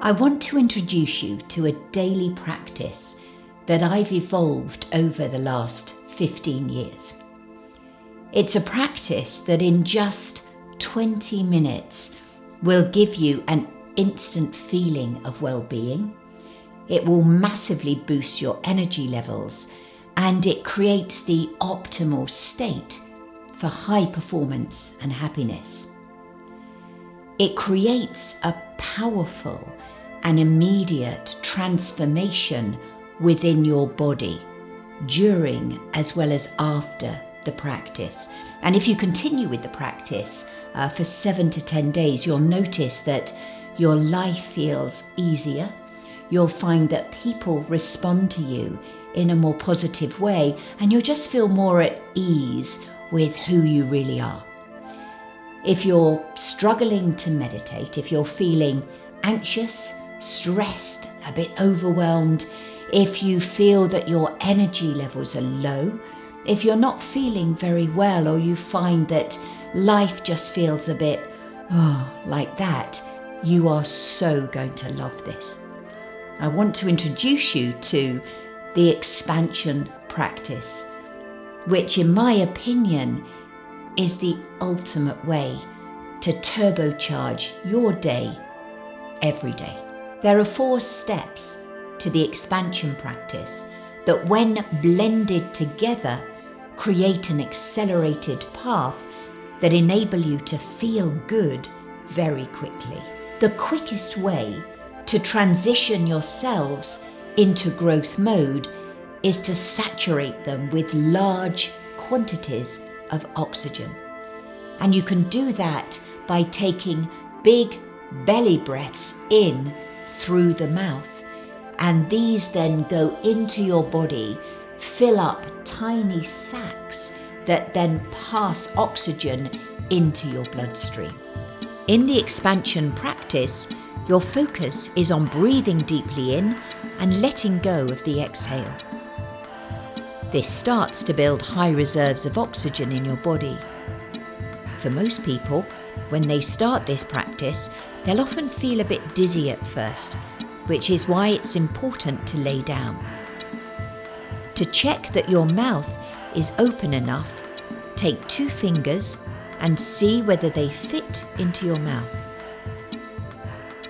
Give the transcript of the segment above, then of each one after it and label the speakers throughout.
Speaker 1: I want to introduce you to a daily practice that I've evolved over the last 15 years. It's a practice that in just 20 minutes will give you an instant feeling of well-being. It will massively boost your energy levels, and it creates the optimal state for high performance and happiness. It creates a powerful and immediate transformation within your body during as well as after the practice. And if you continue with the practice for 7 to 10 days, you'll notice that your life feels easier. You'll find that people respond to you in a more positive way, and you'll just feel more at ease with who you really are. If you're struggling to meditate, if you're feeling anxious, stressed, a bit overwhelmed, if you feel that your energy levels are low, if you're not feeling very well, or you find that life just feels a bit like that, you are so going to love this. I want to introduce you to the expansion practice, which in my opinion is the ultimate way to turbocharge your day every day. There are 4 steps to the expansion practice that, when blended together, create an accelerated path that enable you to feel good very quickly. The quickest way to transition yourselves into growth mode is to saturate them with large quantities of oxygen. And you can do that by taking big belly breaths in through the mouth. And these then go into your body, fill up tiny sacs that then pass oxygen into your bloodstream. In the expansion practice, your focus is on breathing deeply in and letting go of the exhale. This starts to build high reserves of oxygen in your body. For most people, when they start this practice, they'll often feel a bit dizzy at first, which is why it's important to lay down. To check that your mouth is open enough, take 2 fingers and see whether they fit into your mouth.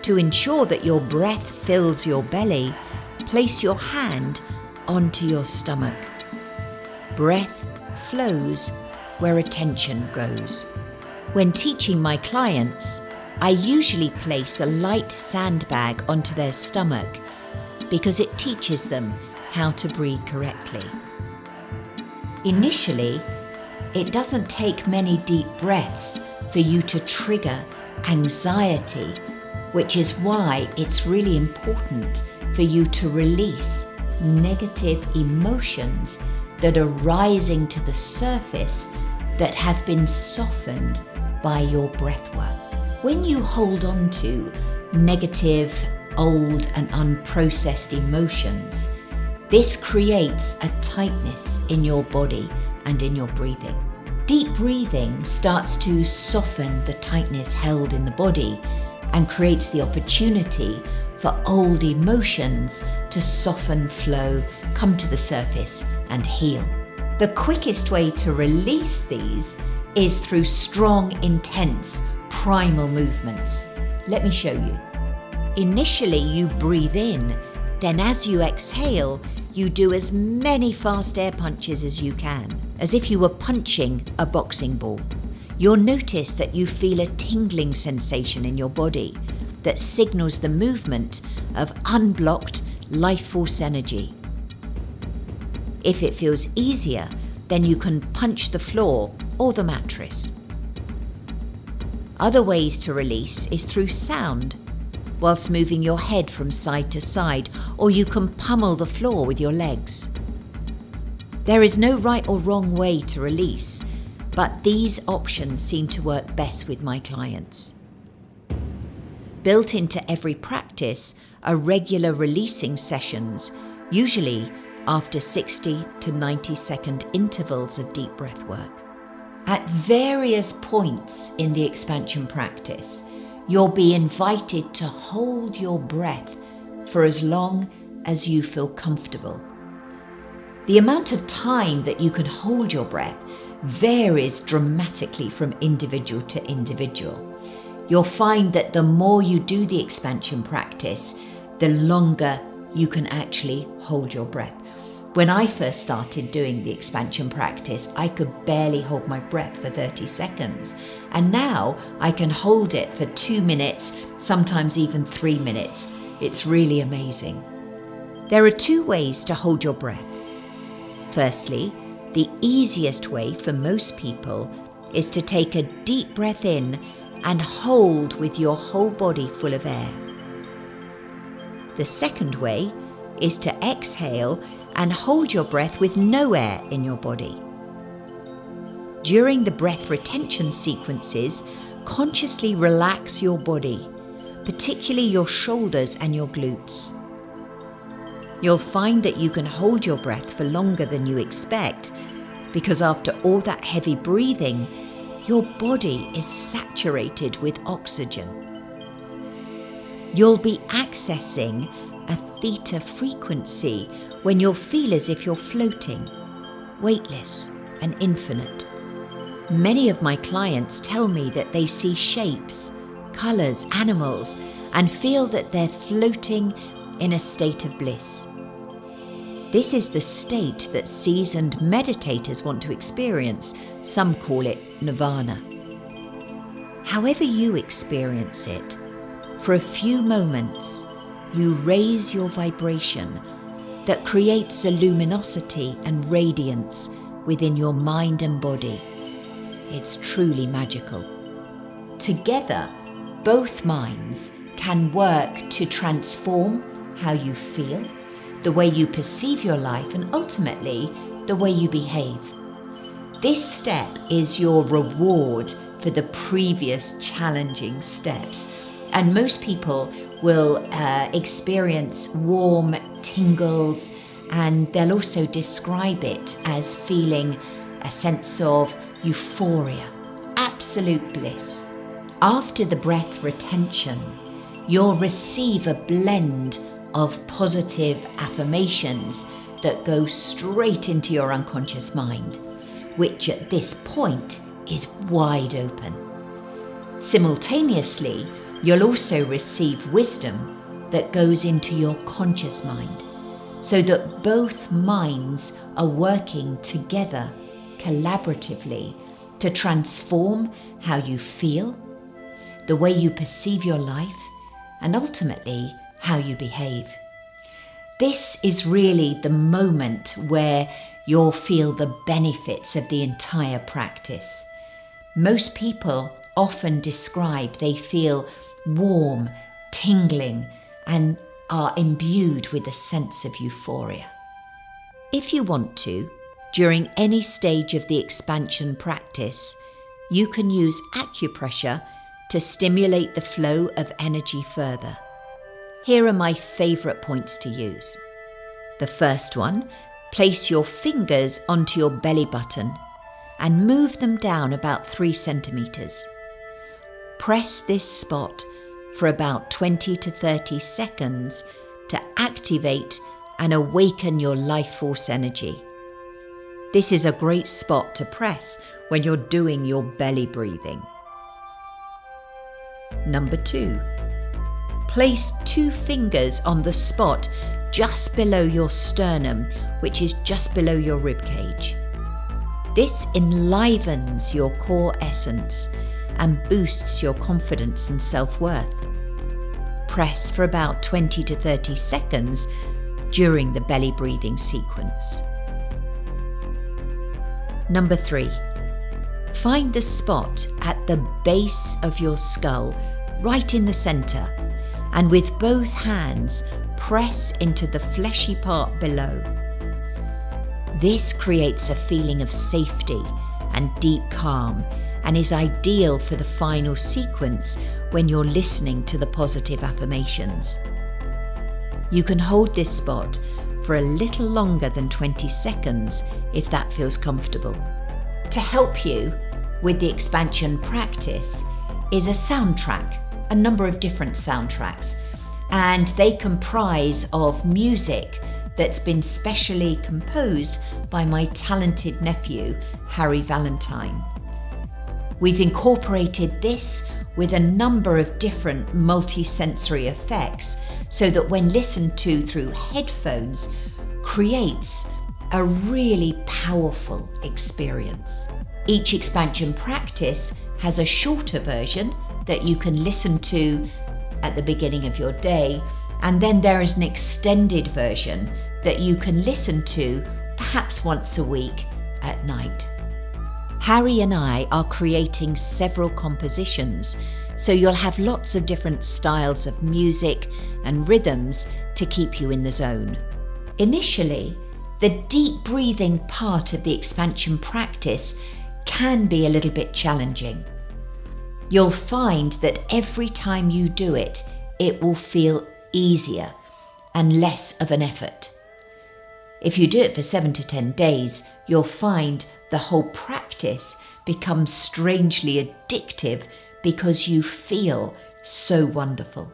Speaker 1: To ensure that your breath fills your belly, place your hand onto your stomach. Breath flows where attention goes. When teaching my clients, I usually place a light sandbag onto their stomach because it teaches them how to breathe correctly. Initially, it doesn't take many deep breaths for you to trigger anxiety, which is why it's really important for you to release negative emotions that are rising to the surface that have been softened by your breath work. When you hold on to negative, old and unprocessed emotions, this creates a tightness in your body and in your breathing. Deep breathing starts to soften the tightness held in the body and creates the opportunity for old emotions to soften, flow, come to the surface and heal. The quickest way to release these is through strong, intense, primal movements. Let me show you. Initially, you breathe in, then as you exhale, you do as many fast air punches as you can, as if you were punching a boxing ball. You'll notice that you feel a tingling sensation in your body that signals the movement of unblocked life force energy. If it feels easier, then you can punch the floor or the mattress. Other ways to release is through sound, whilst moving your head from side to side, or you can pummel the floor with your legs. There is no right or wrong way to release, but these options seem to work best with my clients. Built into every practice are regular releasing sessions, usually after 60 to 90-second intervals of deep breath work. At various points in the expansion practice, you'll be invited to hold your breath for as long as you feel comfortable. The amount of time that you can hold your breath varies dramatically from individual to individual. You'll find that the more you do the expansion practice, the longer you can actually hold your breath. When I first started doing the expansion practice, I could barely hold my breath for 30 seconds. And now I can hold it for 2 minutes, sometimes even 3 minutes. It's really amazing. There are 2 ways to hold your breath. Firstly, the easiest way for most people is to take a deep breath in and hold with your whole body full of air. The second way is to exhale and hold your breath with no air in your body. During the breath retention sequences, consciously relax your body, particularly your shoulders and your glutes. You'll find that you can hold your breath for longer than you expect, because after all that heavy breathing, your body is saturated with oxygen. You'll be accessing a theta frequency when you'll feel as if you're floating, weightless and infinite. Many of my clients tell me that they see shapes, colours, animals, and feel that they're floating in a state of bliss. This is the state that seasoned meditators want to experience. Some call it nirvana. However you experience it, for a few moments, you raise your vibration that creates a luminosity and radiance within your mind and body. It's truly magical. Together, both minds can work to transform how you feel, the way you perceive your life, and ultimately, the way you behave. This step is your reward for the previous challenging steps. And most people will experience warm tingles, and they'll also describe it as feeling a sense of euphoria, absolute bliss. After the breath retention, you'll receive a blend of positive affirmations that go straight into your unconscious mind, which at this point is wide open. Simultaneously, you'll also receive wisdom that goes into your conscious mind, so that both minds are working together collaboratively to transform how you feel, the way you perceive your life, and ultimately how you behave. This is really the moment where you'll feel the benefits of the entire practice. Most people often describe they feel warm, tingling, and are imbued with a sense of euphoria. If you want to, during any stage of the expansion practice, you can use acupressure to stimulate the flow of energy further. Here are my favourite points to use. The first one, place your fingers onto your belly button and move them down about 3 centimetres. Press this spot for about 20 to 30 seconds to activate and awaken your life force energy. This is a great spot to press when you're doing your belly breathing. Number 2, place 2 fingers on the spot just below your sternum, which is just below your rib cage. This enlivens your core essence and boosts your confidence and self-worth. Press for about 20 to 30 seconds during the belly breathing sequence. Number 3, find the spot at the base of your skull, right in the centre, and with both hands press into the fleshy part below. This creates a feeling of safety and deep calm, and is ideal for the final sequence when you're listening to the positive affirmations. You can hold this spot for a little longer than 20 seconds if that feels comfortable. To help you with the expansion practice is a soundtrack a number of different soundtracks, and they comprise of music that's been specially composed by my talented nephew, Harry Valentine. We've incorporated this with a number of different multi-sensory effects so that when listened to through headphones, creates a really powerful experience. Each expansion practice has a shorter version that you can listen to at the beginning of your day, and then there is an extended version that you can listen to perhaps once a week at night. Harry and I are creating several compositions, so you'll have lots of different styles of music and rhythms to keep you in the zone. Initially, the deep breathing part of the expansion practice can be a little bit challenging. You'll find that every time you do it, it will feel easier and less of an effort. If you do it for 7 to 10 days, you'll find the whole practice becomes strangely addictive because you feel so wonderful.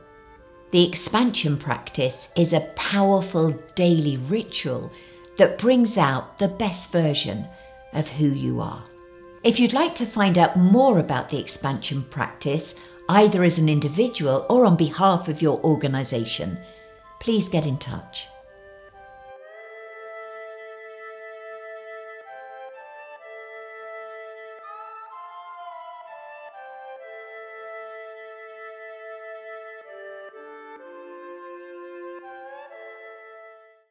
Speaker 1: The expansion practice is a powerful daily ritual that brings out the best version of who you are. If you'd like to find out more about the expansion practice, either as an individual or on behalf of your organisation, please get in touch.